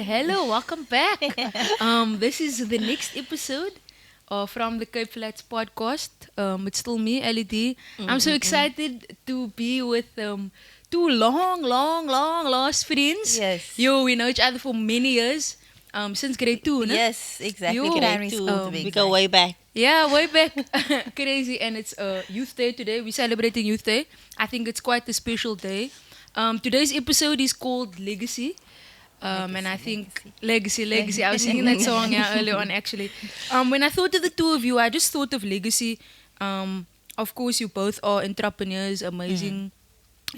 Hello, welcome back. This is the next episode from the Cape Flats podcast. It's still me, LED. I'm so excited to be with two long lost friends. Yes. Yo, we know each other for many years. Since grade 2, no? Yes, exactly. You- Primary Two. school to be We go exact. way back. Yeah, way back. Crazy. And it's Youth Day today. We're celebrating Youth Day. I think it's quite a special day. Today's episode is called Legacy. And I think legacy. I was singing that song earlier on actually. When I thought of the two of you, I just thought of legacy. Of course, you both are entrepreneurs, amazing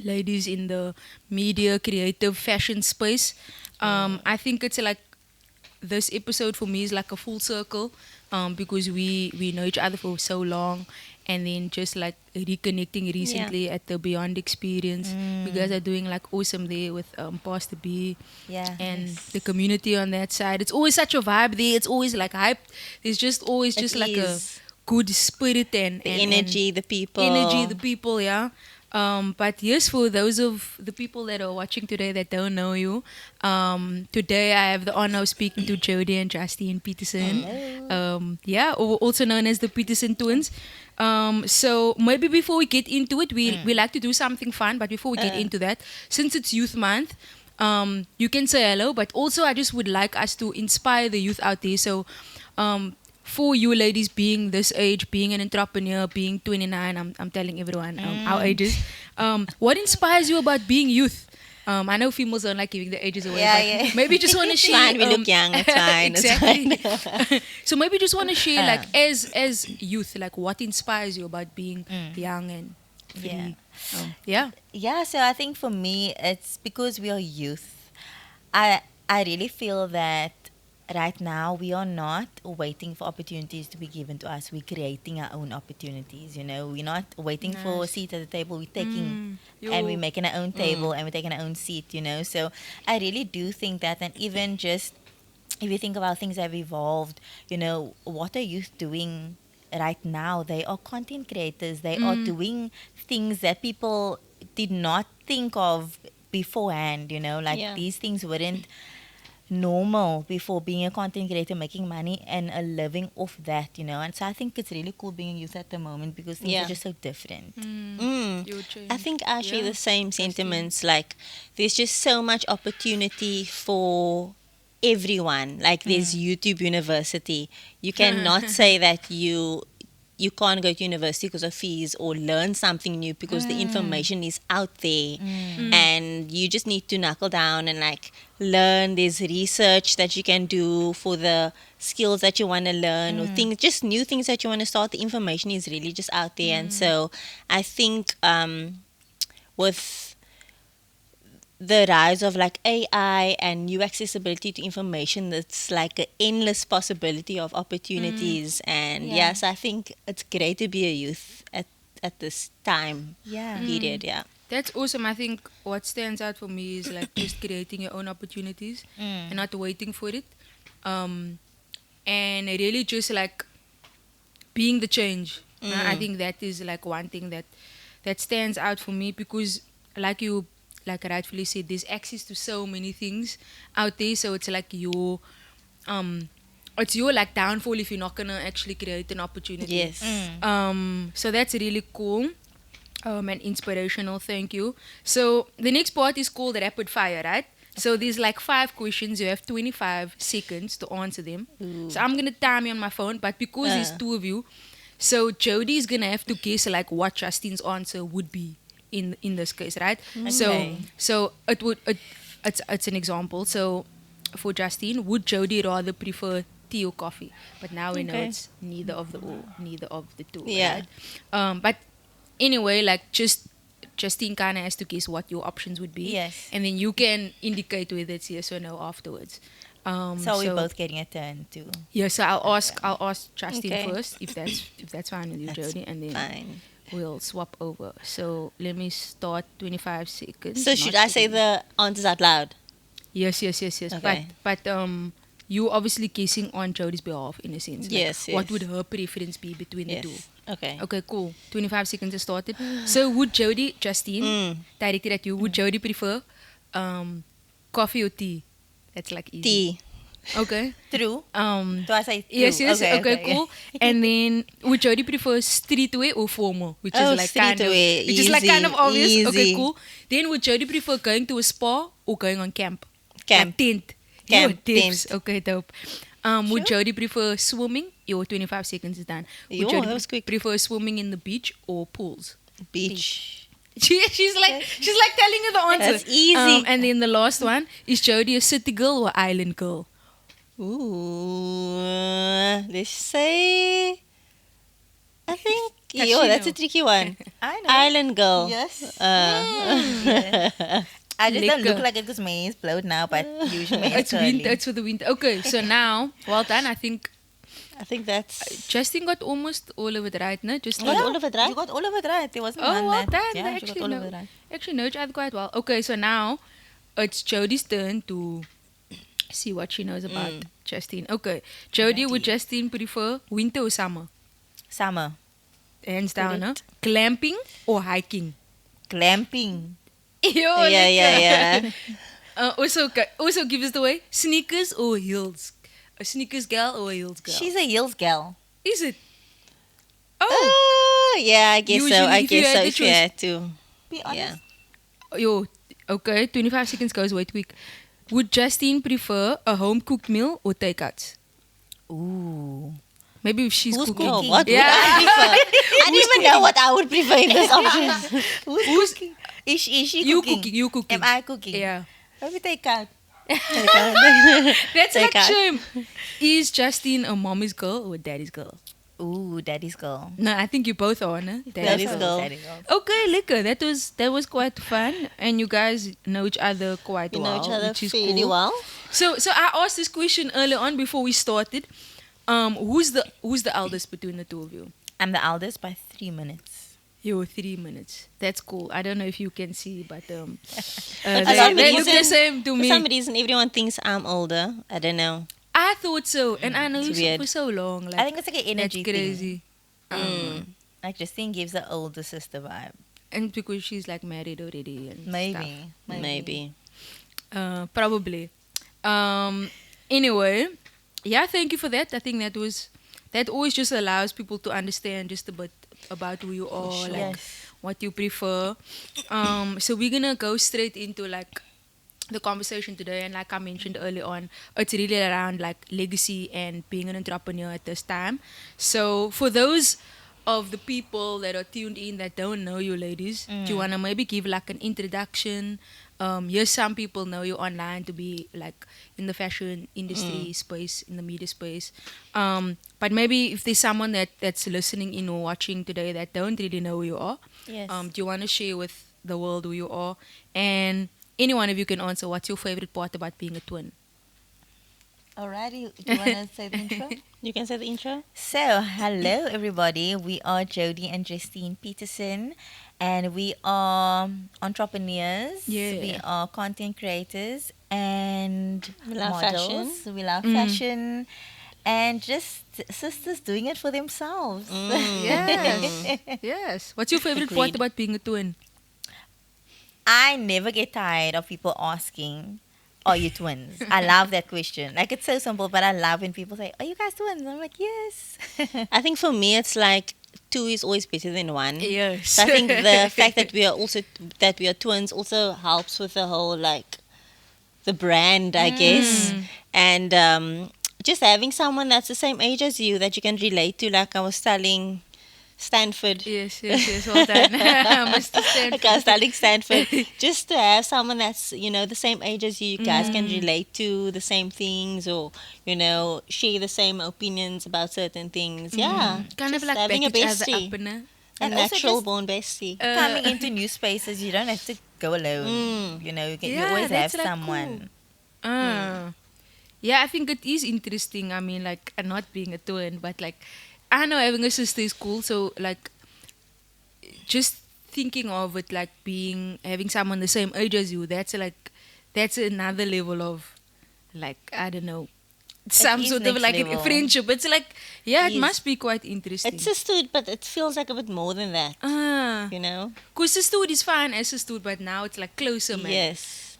ladies in the media, creative, fashion space. I think it's like this episode for me is like a full circle because we know each other for so long, and then just like reconnecting recently at the Beyond experience. You guys are doing like awesome there with Pastor B Yeah. and the community on that side. It's always such a vibe there. It's always like hype. There's just always It just like is. a good spirit and The and energy, the people. energy, the people, yeah. But yes, for those of the people that are watching today that don't know you, today I have the honor of speaking to Jody and Justine Peterson. Also known as the Peterson twins. So maybe before we get into it, we like to do something fun. But before we get into that, since it's Youth Month, you can say hello. But also, I just would like us to inspire the youth out there. So, for you ladies being this age, being an entrepreneur, being 29, I'm telling everyone our ages. What inspires you about being youth? I know females don't like giving the ages away, Yeah, but yeah. maybe you just want to share. Fine, we look young, it's fine, it's exactly. So maybe you just want to share, like, as youth, like, what inspires you about being young and free? Yeah. Yeah, so I think for me it's because we are youth. I really feel that right now we are not waiting for opportunities to be given to us. We're creating our own opportunities, you know. We're not waiting for a Nice. seat at the table. We're taking Yo. and we're making our own table and we're taking our own seat, you know. So I really do think that, and even just if you think about things that have evolved, you know, what are youth doing right now? They are content creators. They are doing things that people did not think of beforehand, you know, like Yeah. these things weren't normal before, being a content creator, making money and a living off that, you know. And so I think it's really cool being youth at the moment because things Yeah. are just so different. Your change. I think I share Yeah. the same sentiments. Like, there's just so much opportunity for everyone. Like, there's YouTube University. You cannot say that you can't go to university because of fees or learn something new because the information is out there and you just need to knuckle down and like learn. There's research that you can do for the skills that you want to learn or things, just new things that you want to start. The information is really just out there. And so I think with the rise of like AI and new accessibility to information, it's like an endless possibility of opportunities. And Yeah. yes, I think it's great to be a youth at this time Yeah. period. Yeah. That's awesome. I think what stands out for me is like just creating your own opportunities and not waiting for it. And really just like being the change. I think that is like one thing that stands out for me because like you like rightfully said, there's access to so many things out there. So it's like it's your like downfall if you're not gonna actually create an opportunity. Yes. So that's really cool and inspirational. Thank you. So the next part is called rapid fire, right? So there's like 5 questions. You have 25 seconds to answer them. So I'm gonna time you on my phone, but because there's 2 of you, so Jody is gonna have to guess like what Justine's answer would be in this case, right? Okay. So it's an example. So for Justine, would Jody rather prefer tea or coffee? But now we know Okay. it's neither of the two. Yeah. Right? But anyway, like Justine kind of has to guess what your options would be. Yes. And then you can indicate whether it's yes or no afterwards. So we're both getting a turn too. Yeah. So I'll ask Justine Okay. first if that's fine with you, That's Jody, and then fine. we'll swap over. So let me start 25 seconds. So should not I say seconds. the answers out loud? Yes. Okay. But you obviously guessing on Jody's behalf in a sense. Like, Yes, What yes. would her preference be between the two? Yes. Okay. Okay, cool. 25 seconds has started. So would Justine, directed at you, would Jody prefer coffee or tea? That's like easy. Tea. Okay. True. Um. Do I say true? Yes, yes. Okay, yeah. cool. And then would Jody prefer streetwear or formal, which Oh, is like kind of, streetwear. which is like kind of Easy, obvious. Okay, easy. cool. Then would Jody prefer going to a spa or going on camp? Camp. Like tent. Camp, Yo, tips. tent. Okay, dope. Would Jody prefer swimming? Your 25 seconds is done. Would Yo, Jody that was quick. prefer swimming in the beach or pools? Beach. She's like telling you the answer. That's easy. And then the last one is Jody a city girl or island girl? Ooh. Let's say. I think. Does Yo, she that's know? a tricky one. I know. Island girl. Yes. Uh, I just don't Lekker. look like it because my hair is blowed now, but usually my hair It's is winter. curly. It's for the winter. Okay, so now, well done. I think I think that's. Justin got almost all of it right, no? Just Got all of it right? You got all of it right. There wasn't Oh, one well that. done. Yeah, you got Actually, all no. of it right. Actually, know each other quite well. Okay, so now it's Jody's turn to see what she knows about Justine. Okay, Jody, would Justine prefer winter or summer? Summer. Hands down, no? Glamping or hiking? Glamping. Yo, Yeah. also give us the way. Sneakers or heels? A sneakers gal or a heels gal? She's a heels gal. Is it? Oh, Yeah, I guess so. Usually, I if you guess had so. the If you choice. had to. Be Yeah. honest. yo, okay. 25 seconds goes way too quick. Would Justine prefer a home cooked meal or takeouts? Ooh. Maybe if she's Who's cooking. No, cooking? what would Yeah. I prefer? I don't even know what I would prefer in this option. Who's cooking? Is she You cooking? cooking. You cooking. Am I cooking? Yeah. Let me take out. That's like Takeout. shame. Is Justine a mommy's girl or a daddy's girl? Ooh, daddy's girl. No, I think you both are, no? Daddy's girl. Daddy's girl. Okay, liquor. That was quite fun, and you guys know each other quite We well, know each other which is fairly cool. well. So I asked this question earlier on before we started. Who's the eldest between the two of you? I'm the eldest by 3 minutes. Yo, 3 minutes. That's cool. I don't know if you can see, but For they look the same to For me. some reason, everyone thinks I'm older. I don't know. I thought so, and I know It's you weird. for so long. Like, I think it's like an that's energy thing. crazy. Like Justine gives the older sister vibe. And because she's like married already and stuff. Maybe. Probably. Anyway, yeah, thank you for that. I think that always just allows people to understand just a bit about who you are, Sure. like Yes. what you prefer. So we're gonna go straight into like the conversation today, and like I mentioned earlier on, it's really around like legacy and being an entrepreneur at this time. So for those of the people that are tuned in that don't know you ladies, do you wanna maybe give like an introduction? Yes, some people know you online to be like in the fashion industry space, in the media space. But maybe if there's someone that's listening in or watching today that don't really know who you are, Yes. do you want to share with the world who you are? And any one of you can answer what's your favorite part about being a twin. Alrighty, do you want to say the intro? You can say the intro? So, hello everybody. We are Jody and Justine Peterson, and we are entrepreneurs. Yeah. We are content creators and We love models. We love fashion, and just sisters doing it for themselves. Yes. Yes. What's your favorite part Agreed. about being a twin? I never get tired of people asking, "Are you twins?" I love that question. Like, it's so simple, but I love when people say, "Are you guys twins?" I'm like, "Yes." I think for me, it's like 2 is always better than 1. Yes. So I think the fact that we are twins also helps with the whole like the brand, I guess, and just having someone that's the same age as you that you can relate to. Like I was telling Stanford. Yes, well done. Mr. Stanford. Like I was telling Stanford, just to have someone that's, the same age as you, guys can relate to the same things or, share the same opinions about certain things. Yeah. Kind of just like having a back each other bestie. up in a... A And also natural just- born bestie. Coming into new spaces, you don't have to go alone. You Yeah, always have that's, like, someone. Yeah, I think it is interesting. I mean, like, not being a twin, but like, I know having a sister is cool. So, like, just thinking of it, like, having someone the same age as you, that's another level of, like, I don't know, some is sort of next like a level. friendship. It's like, yeah, it Yes. must be quite interesting. It's sisterhood, but it feels like a bit more than that, you know? Because sisterhood is fine as sisterhood, but now it's like closer, man. Yes.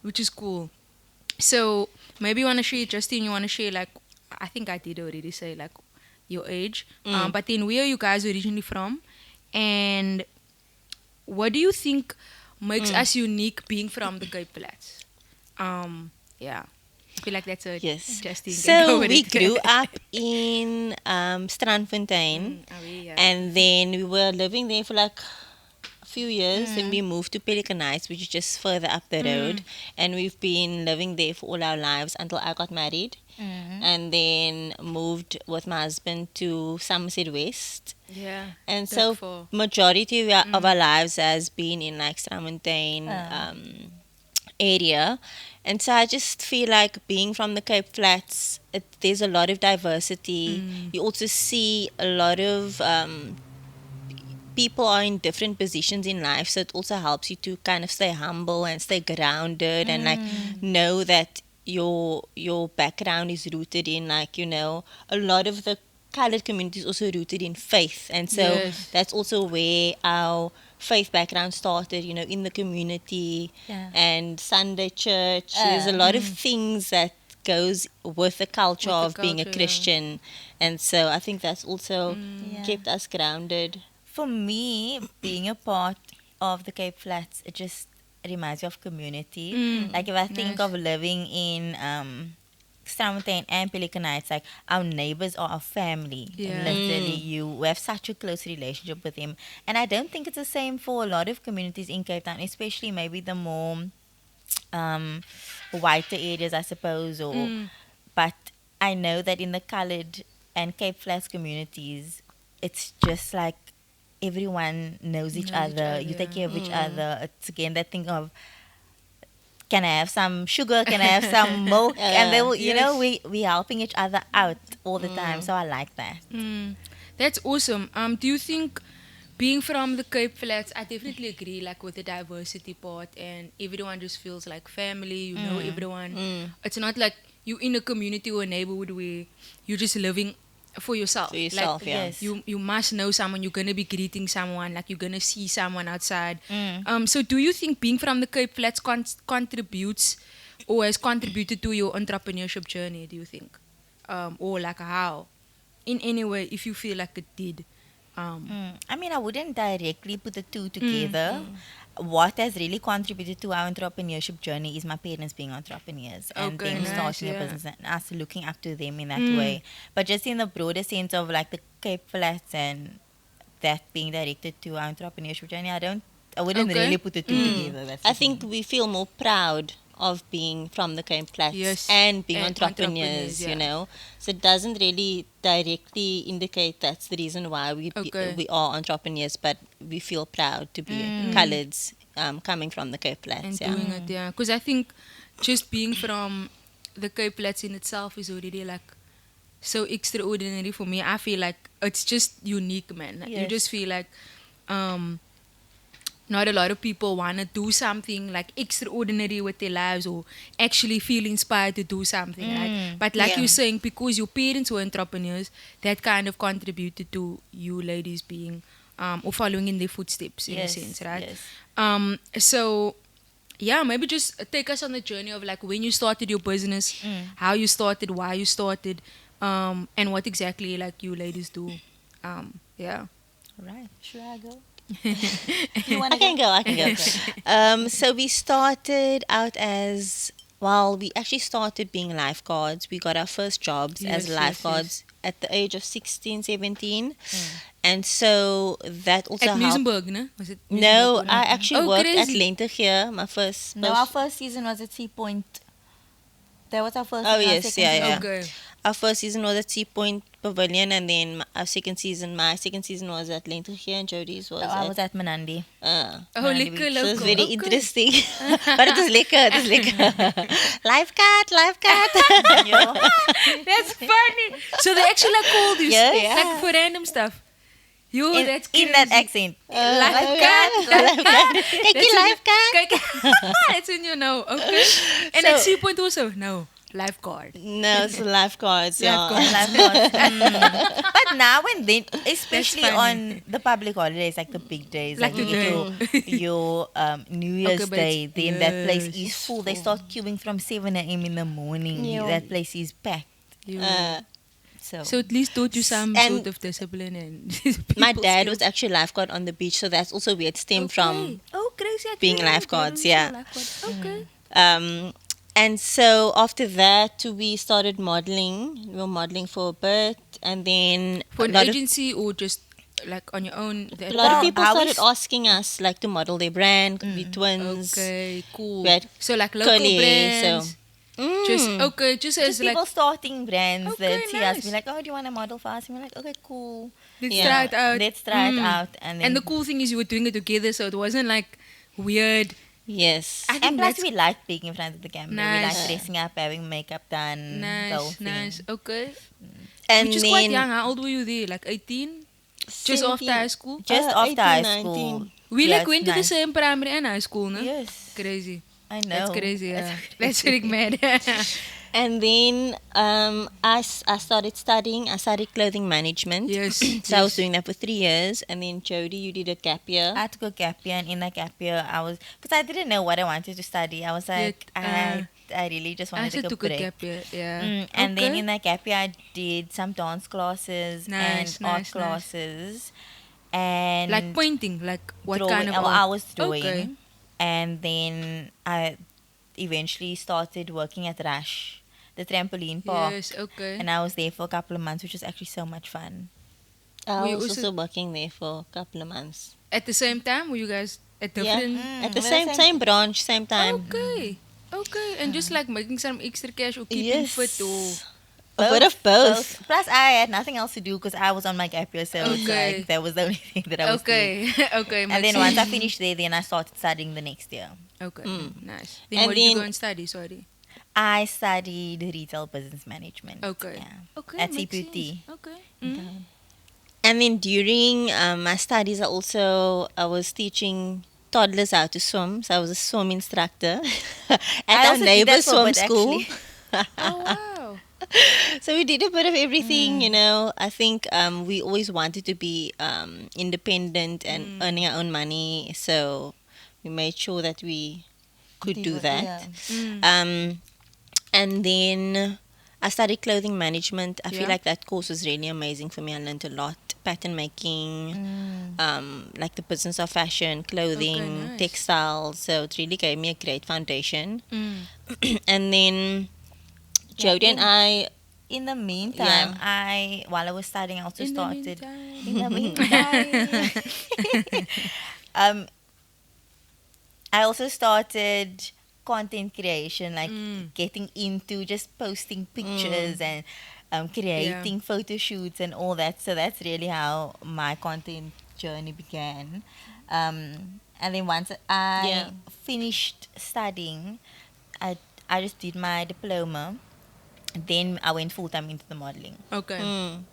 Which is cool. So maybe you want to share, Justine, you want to share, like, I think I did already say, like, your age. But then where are you guys originally from? And what do you think makes us unique being from the Cape Flats? Yeah. I feel like that's a Yes. Justine can go So with we it. grew up in Strandfontein, Yeah. and then we were living there for like a few years. Then we moved to Pelican Heights, which is just further up the road, and we've been living there for all our lives until I got married, and then moved with my husband to Somerset West. Yeah. And Look so for. majority of our lives has been in like Strandfontein area. And so I just feel like being from the Cape Flats, there's a lot of diversity. You also see a lot of people are in different positions in life, so it also helps you to kind of stay humble and stay grounded and like know that your background is rooted in, like, a lot of the colored community is also rooted in faith, and so Yes. that's also where our faith background started, in the community. Yeah. And Sunday church, there's a lot of things that goes with the culture With the of being a culture, yeah. Christian, and so I think that's also Yeah. kept us grounded. For me, being a part of the Cape Flats, it just reminds me of community. Like if I think Nice. of living in Strandfontein and Pelican Heights, like our neighbors are our family. Yeah. Literally, we have such a close relationship with them. And I don't think it's the same for a lot of communities in Cape Town, especially maybe the more whiter areas, I suppose. Or but I know that in the coloured and Cape Flats communities, it's just like everyone knows each Knows each other. You other. take care of each other. It's again that thing of, can I have some sugar? Can I have some milk? And they will, Yes. we helping each other out all the time. So I like that. That's awesome. Do you think being from the Cape Flats, I definitely agree, like with the diversity part, and everyone just feels like family. You know everyone. It's not like you in a community or a neighborhood where you're just living for yourself. For yourself, like, yeah. Yes. You must know someone. You're gonna be greeting someone. Like you're gonna see someone outside. So do you think being from the Cape Flats contributes or has contributed to your entrepreneurship journey? Do you think, or like how, in any way, if you feel like it did? I mean, I wouldn't directly put the two together. What has really contributed to our entrepreneurship journey is my parents being entrepreneurs and Okay, them nice, starting a yeah. business and us looking up to them in that way. But just in the broader sense of like the Cape Flats and that being directed to our entrepreneurship journey, I wouldn't Okay. really put the two together. That's I the thing. think we feel more proud of being from the Cape Flats Yes, and being and entrepreneurs, entrepreneurs, yeah. So it doesn't really directly indicate that's the reason why Okay. we are entrepreneurs, but we feel proud to be coloureds coming from the Cape Flats. And Yeah. doing it, yeah. Because I think just being from the Cape Flats in itself is already like so extraordinary for me. I feel like it's just unique, man. You Yes. just feel like not a lot of people want to do something like extraordinary with their lives or actually feel inspired to do something, right? But like Yeah. you're saying, because your parents were entrepreneurs, that kind of contributed to you ladies being or following in their footsteps in a sense, right? Yes. So yeah, maybe just take us on the journey of like when you started your business, how you started, why you started, and what exactly like you ladies do. Yeah. Right. Should I go? I can go. I can go. So we started out as, well, we actually started being lifeguards. We got our first jobs Yes, as yes, lifeguards at the age of 16, 17. And so that also At helped. Muizenberg, no? Was it? No, Muizenberg? I actually Oh, worked at crazy. Lente here. My first. No, our first season was at Sea Point. That was our first Oh, season. Our yes, second yeah, season- yeah. Okay. Our first season was at Sea Point Pavilion, and then my second season was at Lente here, and Jody's was No, I at. was at Manandi. Uh, Oh, Mandy lekker Beach. so local. it's very Okay. interesting. But it was lekker. It was lekker. Lifeguard. That's funny. So they actually like called you Yes. like for random stuff. Yo, that's In that crazy. accent. Lifeguard. Take your lifeguard. Kijk, that's when you know. Okay. And So- at Sea Point also? No. lifeguard. No, it's lifeguards. Yeah. Lifeguard. But now and then, especially funny. on the public holidays, like the big days, Like like, you get your New Year's but Day, it's- then that place yes, is it's full. They start queuing from 7 a.m. in the morning. Yeah. That place is packed. Uh, So, At least taught you some And sort of discipline and my people dad skills. was actually a lifeguard on the beach, so that's also where it stemmed from. Oh, crazy! I being didn't know lifeguards, that. yeah. Lifeguard. Okay. And so after that, we started modeling. We were modeling for a bit, and then For a an lot agency or just like on your own? a lot of Well, people I started was- asking us like to model their brand, could be twins. Okay, cool. We had So like local curly hair, brands. Mm. Just just as like people starting brands Okay, that see us, nice. be like, oh, do you want to model for us? And we're like, okay, cool. let's Yeah. try it out. Let's try it Mm. out. And then, And the cool thing is you were doing it together, so it wasn't like weird. Yes. I think and plus, that's we like being in front of the camera. We like Nice. dressing up, having makeup done. the whole nice, thing. nice. Okay. And Which is then quite young. How old were you there? Like 18? Just after 17. high school? Just 18, after high 19. school. We Yeah, like went to the nice. same primary and high school, no? Yes. Crazy. I know. That's crazy, yeah. That's That's really mad. And then I started studying. I studied clothing management. Yes. So I was doing that for 3 years. And then Jody, you did a gap year. I had to go gap year, and in that gap year, because I didn't know what I wanted to study. I was like, I really just I wanted to also go took a break. gap year, yeah. And then Okay. in that gap year, I did some dance classes Nice, and nice, art nice. classes. And Like painting, like what drawing, kind of well, art? I was drawing. Okay. And then I eventually started working at Rush, the trampoline park. Yes, okay. And I was there for a couple of months, which was actually so much fun. I We was also- also working there for a couple of months. At the same time, were you guys at Yeah. different? At the Well, same branch, same time. Okay. Okay. And just like making some extra cash or keeping Yes. fit or. A bit of both. Plus, I had nothing else to do because I was on my gap year, so it's Okay. like that was the only thing that I was doing. Okay. okay. And makes then once I sense. finished there, then I started studying the next year. Okay. Nice. Then And what did you go then- and study? Sorry. I studied retail business management. Okay. Yeah. Okay. At makes CPT. sense. Okay. Mm. And then during my studies, I was teaching toddlers how to swim. So I was a swim instructor at I our also did neighbor's that for a swim bit, school. actually. Oh wow. So we did a bit of everything, you know. I think we always wanted to be independent and earning our own money. So we made sure that we could do that. Yeah. And then I studied clothing management. I feel Yeah. like that course was really amazing for me. I learned a lot. Pattern making, like the business of fashion, clothing, nice. textiles. So it really gave me a great foundation. Mm. And then Jody and I, In the meantime, Yeah. while I was studying, I also In the started. meantime. In the meantime, I also started content creation, like getting into just posting pictures and creating photo shoots and all that. So that's really how my content journey began. And then once I Yeah. finished studying, I just did my diploma. Then I went full time into the modeling, Okay. and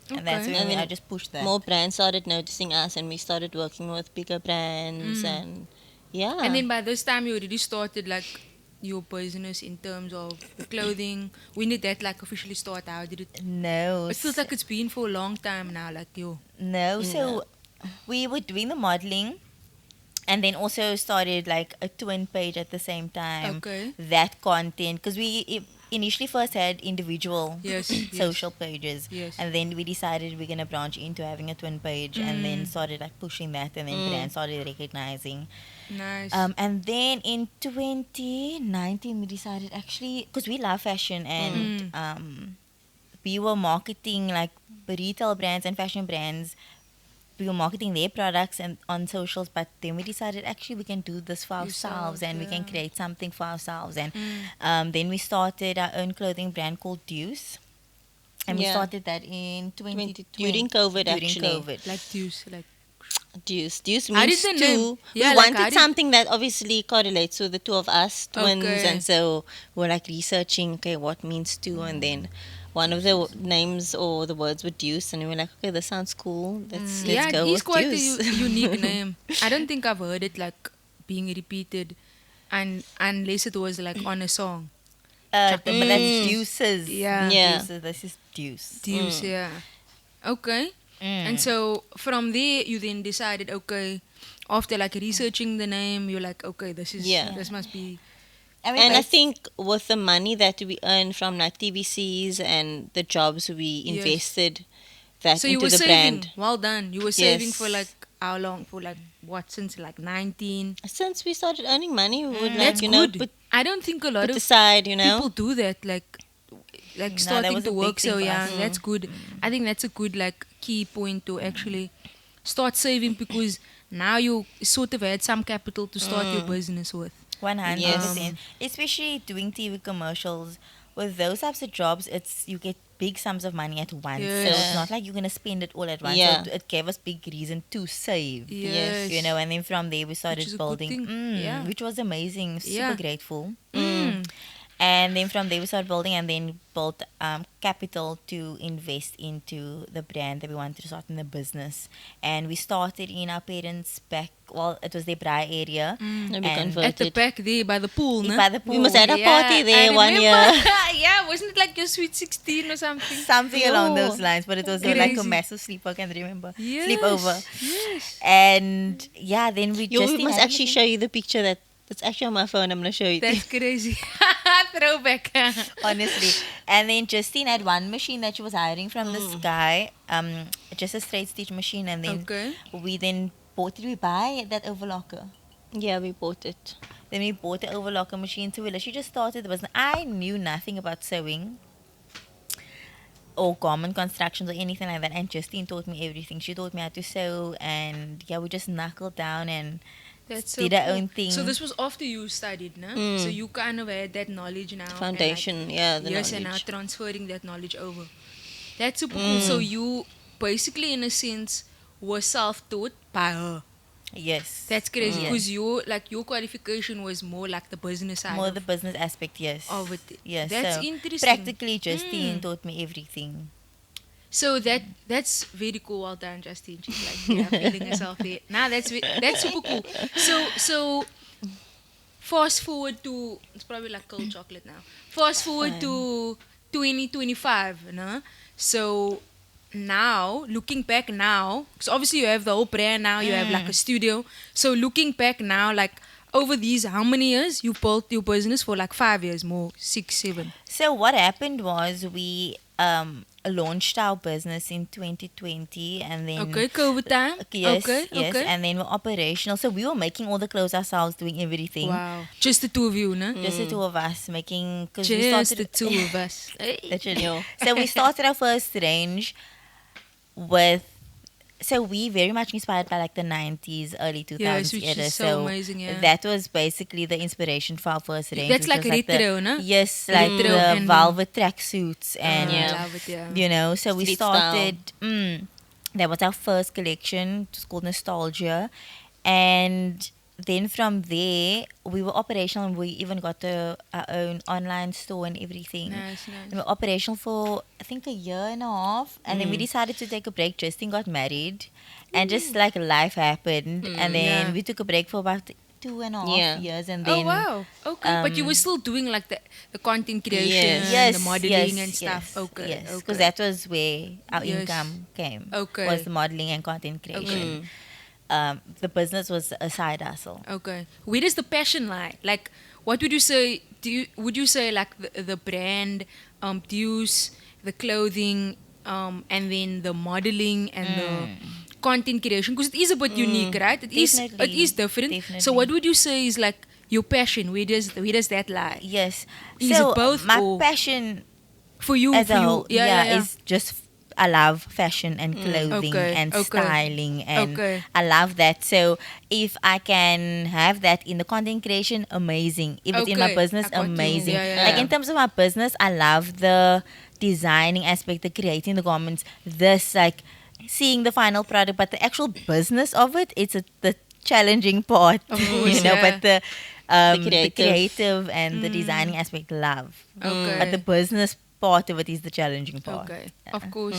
that's Okay. when And then I just pushed that. more brands started noticing us, and we started working with bigger brands. And yeah. And then by this time you already started like your business in terms of the clothing. When did that like officially start? How did it? No, It feels like it's been for a long time now. Like yo. no. So we were doing the modeling, and then also started like a twin page at the same time. Okay. That content, because we initially first had individual Yes. social pages, Yes. and then we decided we're gonna branch into having a twin page, and then started like pushing that, and then brands started recognizing. Nice. And then in 2019, we decided actually, because we love fashion, and we were marketing like retail brands and fashion brands. We were marketing their products and on socials, but then we decided actually we can do this for ourselves, and we can yeah. create something for ourselves. And then we started our own clothing brand called Deuce. And we Yeah. started that in 2020. During COVID, During actually. COVID. like juice. Like. Deuce How means did the two. name- Yeah, we like, how wanted did- something that obviously correlates with the two of us, twins, Okay. and so we're like researching, okay, what means two, and then one of the names or the words were Deuce, and we were like, okay, this sounds cool. Let's Yeah, go it's with quite Deuce. a unique name. I don't think I've heard it like being repeated, and unless it was like on a song. But that's deuces. Yeah. Yeah. Deuces. This is deuce. Deuce, yeah. Okay. And so from there, you then decided, okay, after like researching the name, you're like, okay, Yeah. this must be. I mean, And I bas- think with the money that we earn from like TVCs and the jobs we Yes. invested that So you into were the saving. brand. Well done. You were saving for Yes. like how long? For like what? Since like 19. Since we started earning money, we would like, That's you know, good. put I don't think a lot put of aside, you know. people do that. Like No, that starting was to a big work thing so for young. us. That's good. I think that's a good like key point to actually start saving, because now you sort of had some capital to start your business with. 100%. Especially doing TV commercials. With those types of jobs, you get big sums of money at once. So Yes. it's not like you're gonna spend it all at once. Yeah. So it gave us big reason to save. Yes. You know, and then from there we is started a good building. thing. Yeah. Which was amazing. Super Yeah. grateful. Mm. And then from there we started building, and then built capital to invest into the brand that we wanted to start in the business. And we started in our parents' back. Well, it was their Bra area. And we And- At the converted. back there by the pool, no? By the pool. We must had a Yeah, party I there one remember. year. Yeah, wasn't it like your sweet 16 or something? Something along Yo. those lines, but it was like a Crazy. massive sleepover. I can remember Yes. sleepover, Yes. and yeah, then we Yo, just we didn't must have actually anything. show you the picture that's actually on my phone. I'm gonna show you. That's crazy. Throwback. Honestly. And then Justine had one machine that she was hiring from this guy, just a straight stitch machine, and then Okay. we then bought. Did we buy that overlocker? Yeah, we bought it. Then we bought the overlocker machine, so we literally just started the business. I knew nothing about sewing or garment constructions or anything like that, and Justine taught me everything. She taught me how to sew, and yeah, we just knuckled down and That's so did our cool. own thing. So this was after you studied, no? So you kind of had that knowledge now. and, like, Foundation, yeah, the yes, and now knowledge. transferring that knowledge over. That's super cool. So you basically, in a sense, were self-taught by her. Yes. That's crazy, Yes. because your qualification was more like the business side More of, the business aspect, yes. of it. Yes. That's so interesting. practically Justine taught me everything. So that's very cool. Well done, Justine. She's like, yeah, feeling herself there. Nah, that's super cool. So fast forward to, it's probably like cold chocolate now. Fast forward to 2025, no? So now, looking back now, because obviously you have the whole brand now, you have like a studio. So looking back now, like over these how many years you built your business for? Like 5 years, more 6, 7. So what happened was we launched our business in 2020, and then Okay, COVID time. Yes, okay, yes, okay. and then we're operational. So we were making all the clothes ourselves, doing everything. Wow, just the two of you, no? Just the two of us making, because we Just started the two of us. Hey. literally. Yo. So we started our first range with. So we very much inspired by like the 90s, early 2000s Yes, which era. is so amazing, yeah. that was basically the inspiration for our first range. That's which like was retro, the, no? Yes, like Retro the and- velvet tracksuits and Yeah. I love it, yeah. you know. So we Street style. started. That was our first collection. It was called Nostalgia, and then from there we were operational, and we even got our own online store and everything. Nice, And nice. we were operational for I think a year and a half, and then we decided to take a break. Justin got married, and just like life happened, and then Yeah. we took a break for about 2.5 Yeah. years, and Oh then wow. Okay, but you were still doing like the content creation, Yes. yes, the modeling yes, and stuff. yes, Okay, yes, okay. because that was where our Yes. income came. Okay. Was the modeling and content creation. The business was a side hustle. Okay. Where does the passion lie? Like, what would you say? Would you say like the brand, dues, the clothing, and then the modeling and the content creation? Because it is a bit unique, right? It Definitely. is different. So Definitely. what would you say is like your passion? Where does that lie? Yes. Is so it both my or- passion For you, as for a you, whole, is just I love fashion and clothing Okay, and okay. styling, and Okay. I love that. So if I can have that in the content creation, amazing. If it's in my Okay, business, I got you. amazing. Yeah, yeah, Like yeah. in terms of my business, I love the designing aspect, the creating the garments, this like seeing the final product, but the actual business of it, it's the challenging part, Of course, you know. yeah. But the creative. creative and the designing aspect, love. Okay. But the business part of it is the challenging part. Okay, of course.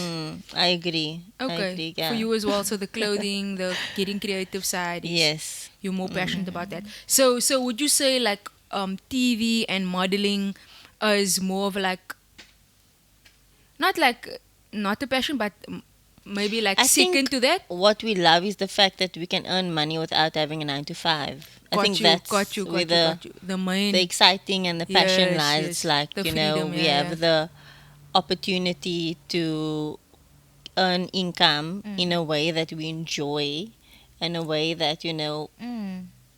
I agree. I Okay, agree, yeah. for you as well. So the clothing, the getting creative side. Yes. You're more passionate about that. So would you say like TV and modeling, is more of like not a passion, but maybe like I second think to that. what we love is the fact that we can earn money without having a 9 to 5. I think that's where Got you. The main, the exciting and the passion yes, lies. yes, It's like, the freedom, we yeah, have the opportunity to earn income in a way that we enjoy, in a way that,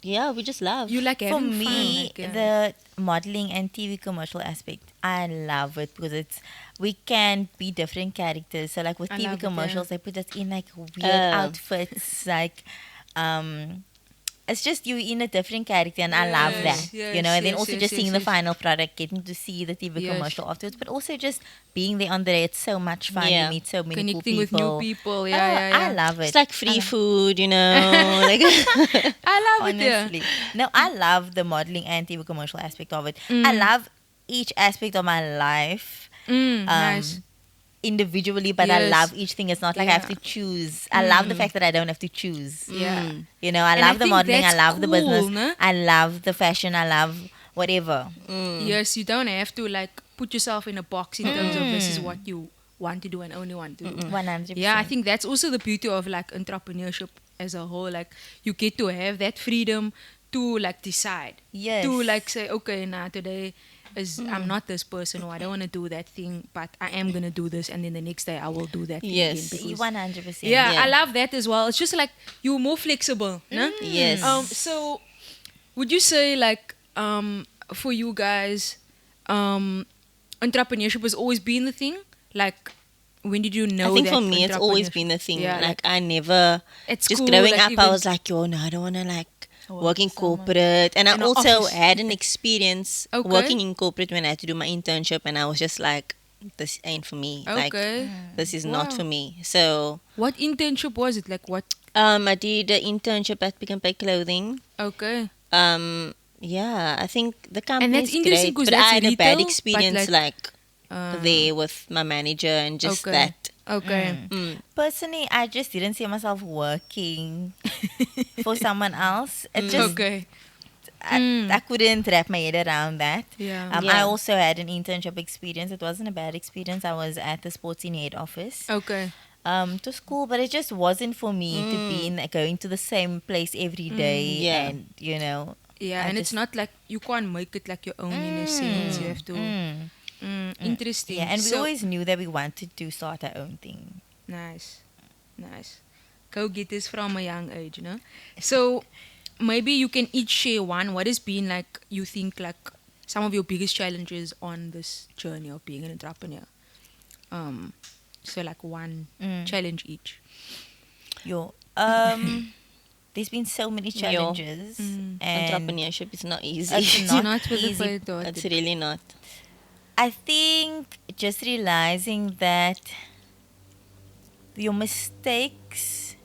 yeah, we just love. you like For having fun. me, Like, yeah. the modeling and TV commercial aspect, I love it because we can be different characters. So like with I TV love it, yeah. commercials, they put us in like weird Uh. outfits, like it's just you in a different character, and I love that. Yes, And then yes, also yes, just seeing yes, the yes. final product, getting to see the TV Yes. commercial afterwards, but also just being there on the day. It's so much fun. Yeah. You meet so many cool Connecting with new people. people. Oh, Yeah, I love it. It's like free food, like I love it. Yeah. Honestly. No, I love the modeling and TV commercial aspect of it. I love each aspect of my life Nice. individually, but I Yes. love each thing. It's not like I have Yeah. to choose. I love the fact that I don't have to choose. Yeah. I And love I the think modeling, I that's love the cool, business, no? I love the fashion, I love whatever. Yes, you don't have to like put yourself in a box in terms of this is what you want to do and only want to do. 100%. Yeah, I think that's also the beauty of like entrepreneurship as a whole. Like you get to have that freedom to like decide. Yes. To like say, okay, now today is I'm not this person or I don't want to do that thing, but I am gonna do this, and then the next day I will do that thing Yes. again. because- 100%. Yeah, Yeah. I love that as well. It's just like you're more flexible, no? Yes. So would you say like for you guys, entrepreneurship has always been the thing? Like when did you know I think that for me, it's always entrepreneurship- been the thing. Yeah, like I never, it's just cool, growing like, up, I even- was like, no, I don't want to like work in somewhere. corporate. And I In an also office. had an experience Okay. working in corporate when I had to do my internship, and I was just like, this ain't for me. Like Okay. this is not Wow. for me. So What internship was it? Like what? I did an internship at Pick and Pay Clothing. Okay. Yeah, I think the company that's is interesting great, 'cause but I that's had a retail, bad but experience like, there with my manager and just Okay. that. Okay. Personally, I just didn't see myself working for someone else. It just Okay. I couldn't wrap my head around that. Yeah. I Yeah. also had an internship experience. It wasn't a bad experience. I was at the sports in head office. Okay. To school, but it just wasn't for me to be in, going to the same place every day. Yeah. And Yeah, I and it's just- not like you can't make it like your own in a sense. You have to. Interesting. yeah, and we So- always knew that we wanted to start our own thing. Nice, nice. Go get this from a young age, you know. So maybe you can each share one. What has been like you think like some of your biggest challenges on this journey of being an entrepreneur? So like one challenge each. Yo, there's been so many challenges, and Entrepreneurship is not easy. It's Not, not for the easy. faint of It's it. really not. I think just realizing that your mistakes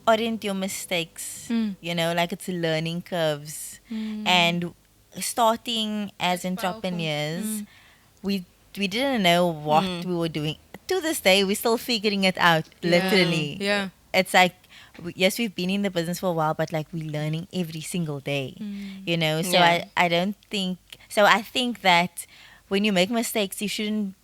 aren't your mistakes. Like it's learning curves. And starting as That's powerful. entrepreneurs, we didn't know what we were doing. To this day, we're still figuring it out. Literally, Yeah. it's like yes, we've been in the business for a while, but like we're learning every single day. So Yeah. I don't think so. I think that when you make mistakes, you shouldn't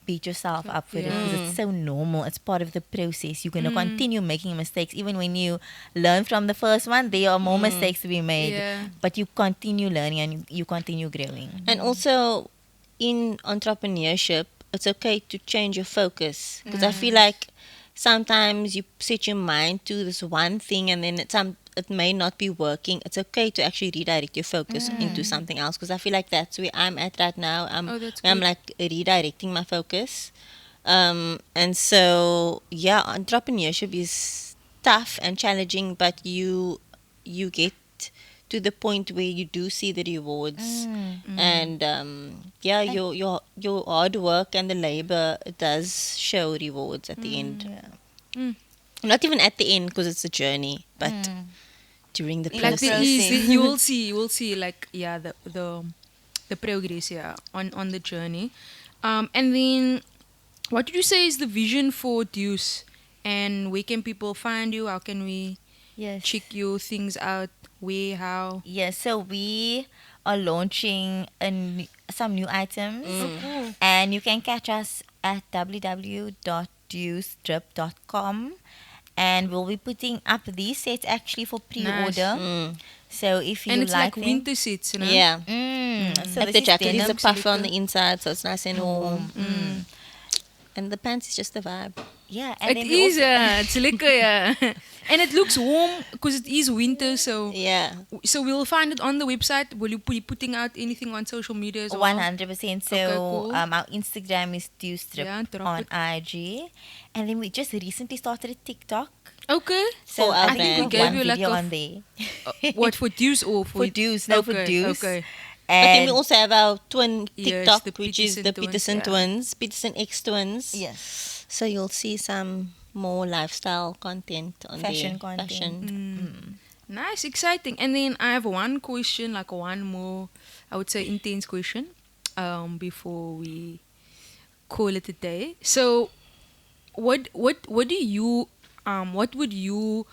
beat yourself up for it because it's so normal. It's part of the process. You're gonna continue making mistakes even when you learn from the first one. There are more mistakes to be made, Yeah. but you continue learning and you continue growing. And also, in entrepreneurship, it's okay to change your focus because I feel like sometimes you set your mind to this one thing and then it may not be working. It's okay to actually redirect your focus into something else because I feel like that's where I'm at right now. Oh, that's I'm good. like redirecting my focus. And so, yeah, entrepreneurship is tough and challenging, but you get to the point where you do see the rewards and yeah, your hard work and the labor does show rewards at the end. Not even at the end because it's a journey, but during the Like process. the ease, you will see like yeah the progress on the journey. And then what did you say is the vision for Deuce, and where can people find you? How can we Yes. check your things out? Where, how? Yes, so we are launching some new items. Oh, cool. And you can catch us at www.dewstrip.com. And we'll be putting up these sets actually for pre-order. Mm. So if you And it's like like them, winter sets, you know? Yeah. So Like this the is jacket is a denim puff on silica. the inside, so it's nice and warm. Mm. And the pants is just a vibe. Yeah, and It then we is, also, it's lekker, yeah. And it looks warm because it is winter, so Yeah. we'll find it on the website. Will you be putting out anything on social media as well? 100%. So Okay, cool. our Instagram is Dewstrip Yeah, drop on it. IG, and then we just recently started a TikTok. Okay. So For I our think brand, we gave got one you like video a on there. What, for Deuce or for For Dews, no, for Okay, Dews. Okay. But then we And also have our twin Yes, TikTok, the which is Peterson the twins, Peterson yeah. twins, Peterson X twins. yes, So you'll see some more lifestyle content on Fashion there. content. Fashion. Nice, exciting. And then I have one question, like one more, I would say, intense question, before we call it a day. So, what do you, what would you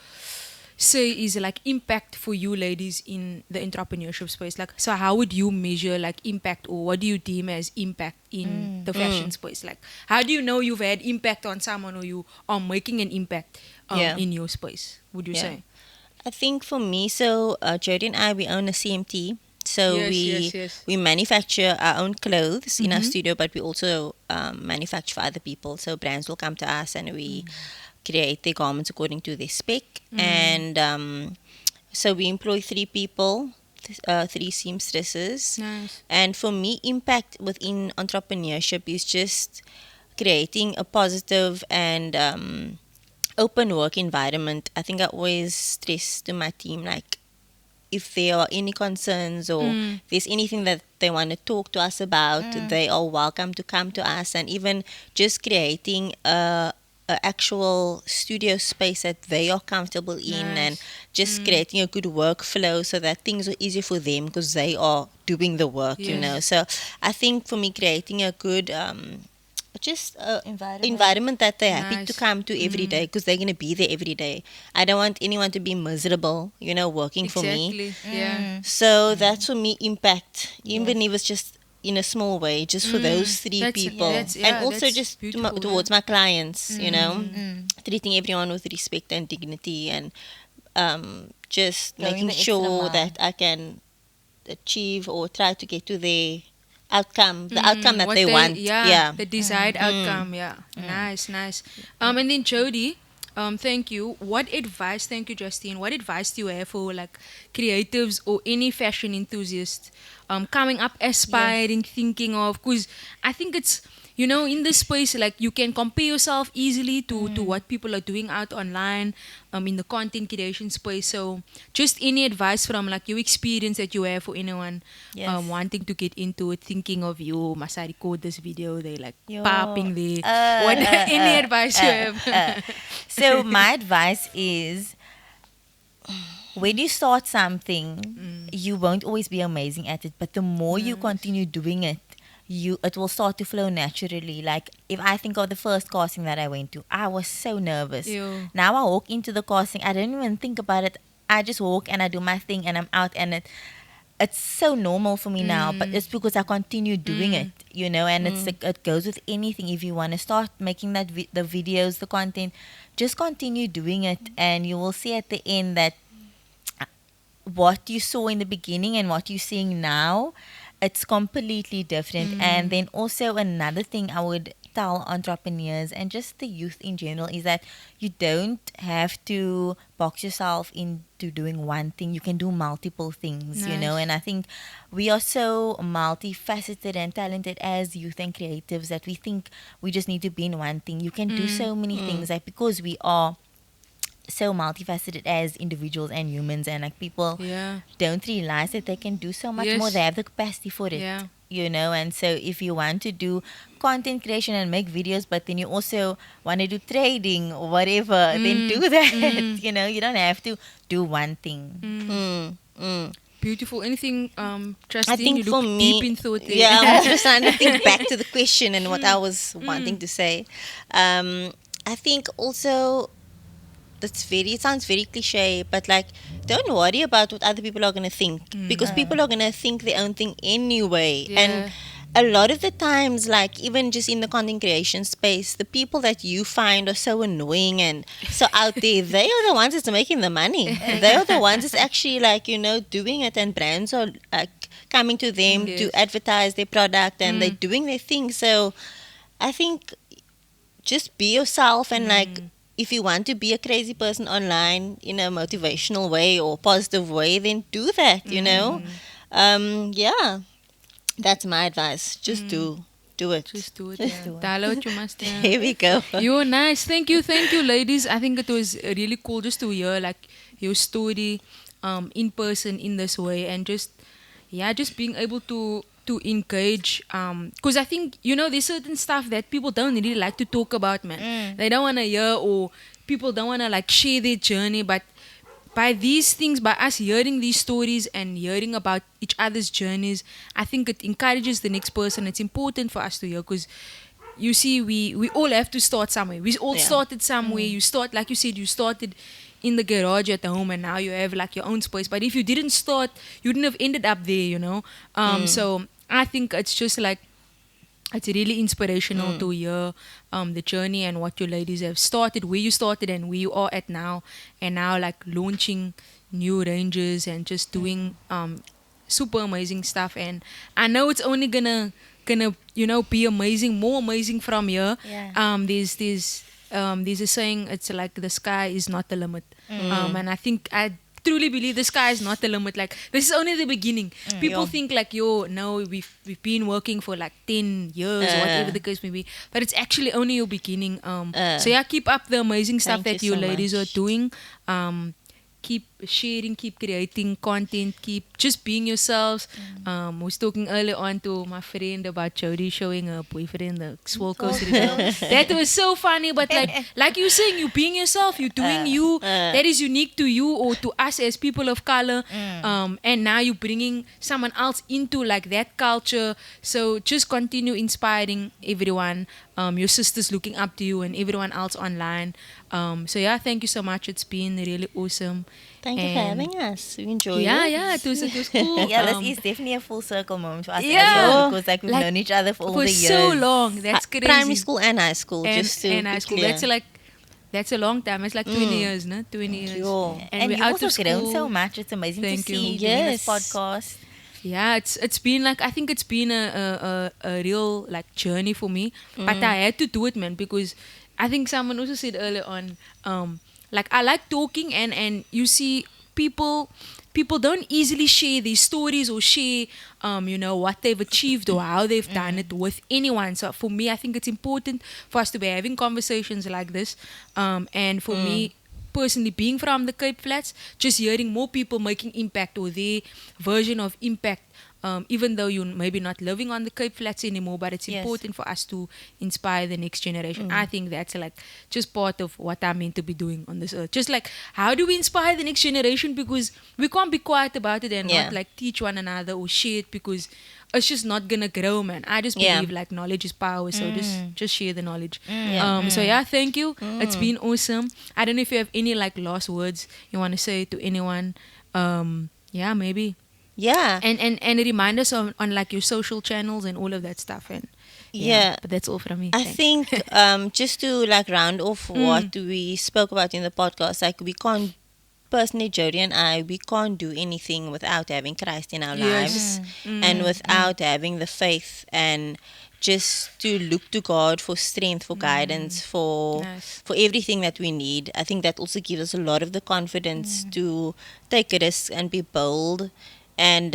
say is like impact for you ladies in the entrepreneurship space? Like, so how would you measure like impact, or what do you deem as impact in the fashion space? Like, how do you know you've had impact on someone, or you are making an impact Yeah. in your space? Would you Yeah. say? I think for me, so Jody and I, we own a CMT. So Yes, we yes, yes. we manufacture our own clothes in our Mhm. studio, but we also manufacture for other people. So brands will come to us and we create their garments according to their spec. And so we employ 3 people, 3 seamstresses. Nice. And for me, impact within entrepreneurship is just creating a positive and open work environment. I think I always stress to my team, like, if there are any concerns or there's anything that they want to talk to us about, they are welcome to come to us. And even just creating a actual studio space that they are comfortable in, and Nice. just creating a good workflow so that things are easier for them because they are doing the work, you know. Yes. So I think for me, creating a good just Environment. environment that they're happy to Nice. come to every day, because they're going to be there every day. I don't want anyone to be miserable, you know, working for me. Exactly. Yeah. So that's for me impact, even if it's just in a small way, just for those 3 That's- people. that's- And yeah, also that's just beautiful, towards my clients, you know, Mm. treating everyone with respect and dignity, and just Going making the extra sure mile. that I can achieve or try to get to their outcome, the outcome that What they want. Yeah, the desired outcome. Yeah, nice, nice. And then Jody, thank you. What advice? Thank you, Justine. What advice do you have for like creatives or any fashion enthusiast, coming up, aspiring, thinking of? Because I think it's, you know, in this space, like you can compare yourself easily to what people are doing out online, in the content creation space. So just any advice from like your experience that you have for anyone Yes. wanting to get into it, thinking of you, must I record this video? They like Yo, popping the what any advice you have? So my advice is, when you start something, you won't always be amazing at it, but the more you continue doing it, it will start to flow naturally. Like, if I think of the first casting that I went to, I was so nervous. Yo. Now I walk into the casting, I don't even think about it. I just walk and I do my thing and I'm out, and it's so normal for me now, but it's because I continue doing it, you know. And it's like, it goes with anything. If you want to start making that the videos, the content, just continue doing it, and you will see at the end that what you saw in the beginning and what you're seeing now, it's completely different. And then also another thing I would tell entrepreneurs and just the youth in general is that you don't have to box yourself into doing one thing. You can do multiple things, you know. Nice. And I think we are so multifaceted and talented as youth and creatives that we think we just need to be in one thing. You can do so many things, like, because we are so multifaceted as individuals and humans, and like, people Yeah. don't realize that they can do so much more. Yes. They have the capacity for it, Yeah. you know. And so if you want to do content creation and make videos, but then you also want to do trading or whatever, then do that. You know, you don't have to do one thing. Mm, mm. Beautiful. Anything, Justine? I think you for look me, deep in thought there. yeah, I was just trying to think back to the question and what I was wanting to say. I think also it sounds very cliche, but like, don't worry about what other people are going to think, because people are going to think their own thing anyway. Yeah. And a lot of the times, like even just in the content creation space, the people that you find are so annoying and so out there, they are the ones that's making the money. They are the ones that's actually like, doing it, and brands are like coming to them to Yes. advertise their product, and they're doing their thing. So I think just be yourself, and like if you want to be a crazy person online in a motivational way or positive way, then do that. Yeah, that's my advice. Just do it. Just do it. Just Yeah. do it. Dial out your must. Yeah. Here we go. You're nice. Thank you, ladies. I think it was really cool just to hear like your story, in person in this way, and just being able to engage. Because I think there's certain stuff that people don't really like to talk about, man. They don't want to hear, or people don't want to like share their journey, but by these things, by us hearing these stories and hearing about each other's journeys, I think it encourages the next person. It's important for us to hear, because you see, we all have to start somewhere. We all Yeah. started somewhere. You start, like you said, you started in the garage at home, and now you have like your own space. But if you didn't start, you wouldn't have ended up there. So I think it's just like, it's really inspirational to hear the journey and what you ladies have started, where you started and where you are at now, and now like launching new ranges and just doing super amazing stuff. And I know it's only gonna be amazing, more amazing from here. Yeah. There's a saying, it's like the sky is not the limit. And I truly believe the sky is not the limit. Like, this is only the beginning. People Yeah. think like, no, we've been working for like 10 years or whatever the case may be, but it's actually only your beginning. So yeah, keep up the amazing stuff Thank that you you so ladies much. are doing. Keep sharing, keep creating content, keep just being yourselves. I was talking earlier on to my friend about Jody showing her boyfriend the Swolko. That was so funny, but like you saying, you being yourself, you doing you, that is unique to you or to us as people of color. And now you're bringing someone else into like that culture. So just continue inspiring everyone, your sisters looking up to you and everyone else online. So yeah, thank you so much. It's been really awesome. Thank you for And having us. We enjoyed yeah, it. yeah, it was cool. Yeah, this is definitely a full circle moment for us as yeah. well, because like we've Like, known each other for all for the years. so long. That's crazy. Primary school and high school, and, just to and be high school. clear. That's a long time. It's like 20 years, no? 20 years. Yo. And we're you've out also of grown school. so much. It's amazing Thank to you. see you doing this Yes. podcast. Yeah, it's been like, I think it's been a real like journey for me, but I had to do it, man, because I think someone also said earlier on, like I like talking, and you see people don't easily share these stories or share what they've achieved or how they've done it with anyone. So for me, I think it's important for us to be having conversations like this, and for me personally, being from the Cape Flats, just hearing more people making impact or their version of impact, even though you're maybe not living on the Cape Flats anymore, but it's Yes. important for us to inspire the next generation. I think that's like just part of what I'm meant to be doing on this earth. Just like, how do we inspire the next generation? Because we can't be quiet about it and Yeah. not like teach one another or share it, because it's just not gonna grow, man. I just Yeah. believe like knowledge is power, so just share the knowledge. Yeah. So yeah, thank you. It's been awesome. I don't know if you have any like last words you want to say to anyone. Yeah, maybe. Yeah. And remind us on like your social channels and all of that stuff. And Yeah. but that's all from me. I Thanks. think just to like round off what we spoke about in the podcast, like we can't, personally, Jodie and I, we can't do anything without having Christ in our Yes. lives and without having the faith, and just to look to God for strength, for guidance, for Nice. for everything that we need. I think that also gives us a lot of the confidence to take risks and be bold, and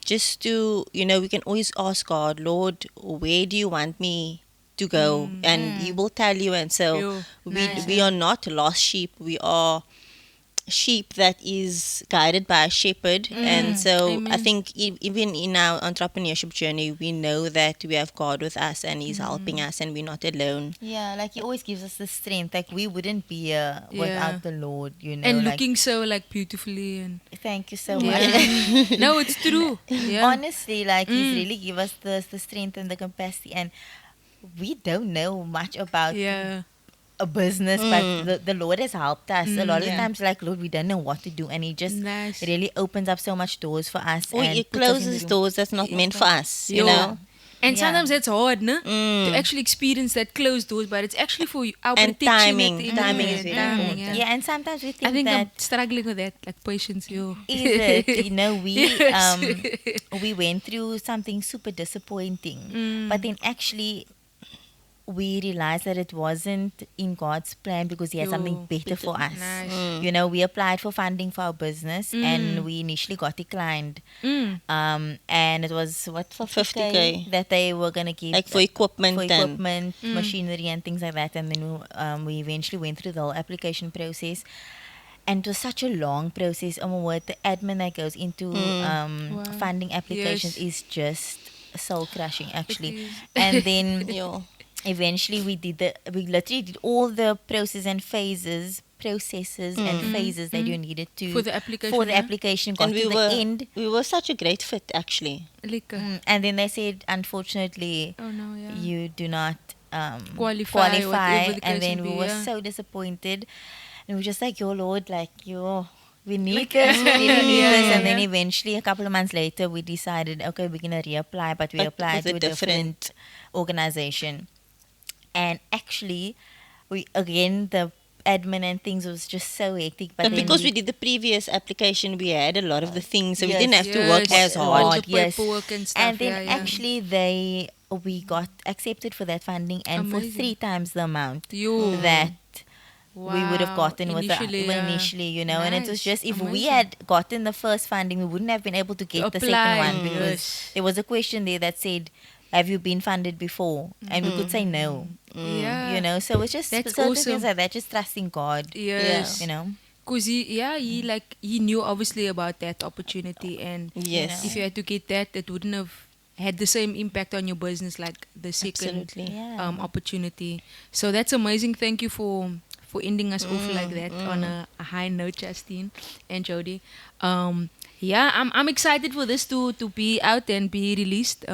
just to, we can always ask God, Lord, where do you want me to go? And He will tell you. And so Yo, nice. we are not lost sheep. We are sheep that is guided by a shepherd. And so I Amen. think even in our entrepreneurship journey, we know that we have God with us and He's helping us, and we're not alone. Yeah, like He always gives us the strength. Like we wouldn't be here Yeah. without the Lord, and like, looking so like beautifully and Thank you so much. yeah. No, it's true. Yeah. Honestly, like He's really give us the strength and the capacity, and we don't know much about Yeah. a business, but the Lord has helped us. A lot of Yeah. times, like, Lord, we don't know what to do, and He just Nice. really opens up so much doors for us. Or and He puts us in closes the- doors that's not meant for us, you Yo. know? And Yeah. sometimes that's hard, no? To actually experience that closed doors, but it's actually for our And protection timing. at the end of Timing the is day. very Timing, important. Yeah, and sometimes we I think think I'm that struggling with that, like patience, yo. is it, you know, Yes. we went through something super disappointing, but then actually we realized that it wasn't in God's plan because He had something Yo, better for us. Nice. You know, we applied for funding for our business and we initially got declined. Mm. And it was what 50K 50K. that they were gonna give Like for equipment for and equipment, machinery, and things like that. And then we eventually went through the whole application process. And it was such a long process. Oh my word, the admin that goes into Wow. funding applications Yes. is just soul crushing, actually. is. And then yo. eventually we literally did all the processes and phases that you needed to For the application, for the yeah? application. Got And to the end. we were such a great fit actually. Lekker. And then they said, unfortunately, Oh no, yeah. you do not Qualify, whatever the and case then may we be, were yeah. so disappointed. And we were just like, yo, Lord, like, yo, we need Like, this, we really need yeah, this. yeah, And then yeah. eventually, a couple of months later, we decided, okay, we're going to reapply, but we But applied with to a a different organization. And actually, the admin and things was just so hectic. But And then because we did the previous application, we had a lot of the things, so we Yes. didn't have to work Yes, as all hard. the paperwork and stuff, And then yeah, yeah. actually, we got accepted for that funding and for Amazing. 3 times the amount Yo. that we would have Wow. gotten Initially, yeah. initially, you know. And it was Nice. just, if we Amazing. had gotten the first funding, we wouldn't have been able to get the second apply, one because yes. there was a question there that said, have you been funded before? And we could say no, Yeah. you know. So it's just That's certain awesome. things like that, just trusting God, Yes. you know. Because he knew obviously about that opportunity, and Yes. if you had to get that, it wouldn't have had the same impact on your business like the second Absolutely. Yeah. opportunity. So that's amazing. Thank you for ending us off like that on a high note, Justine and Jody. Yeah, I'm excited for this to be out and be released.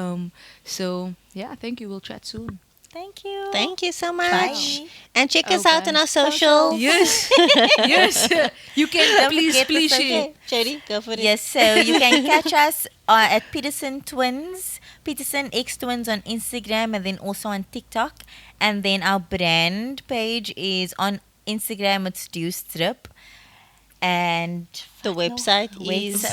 So yeah, thank you. We'll chat soon. Thank you. Thank you so much. Bye. And check us out on our social. Yes, yes. You can Don't please forget the share. social- Jody, go for it. Yes, so you can catch us at Peterson X Twins on Instagram, and then also on TikTok. And then our brand page is on Instagram, it's Dewstrip. And The website is No,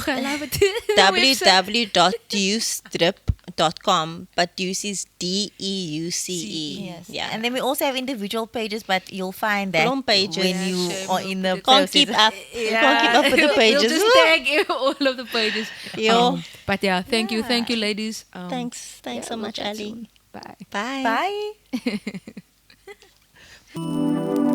I love it. The website. www.deucedrip.com, but Deuce is DEUCE. yes. Yeah. And then we also have individual pages, but you'll find that Column pages. when Yeah, you shame, are we'll in put the it- Can't keep process. up. Can't keep up with the We'll pages. just tag all of the pages. Yo. But yeah, thank you, Yeah. ladies. Thanks yeah, so we'll much, chat Ali. soon. Bye. Bye. Bye.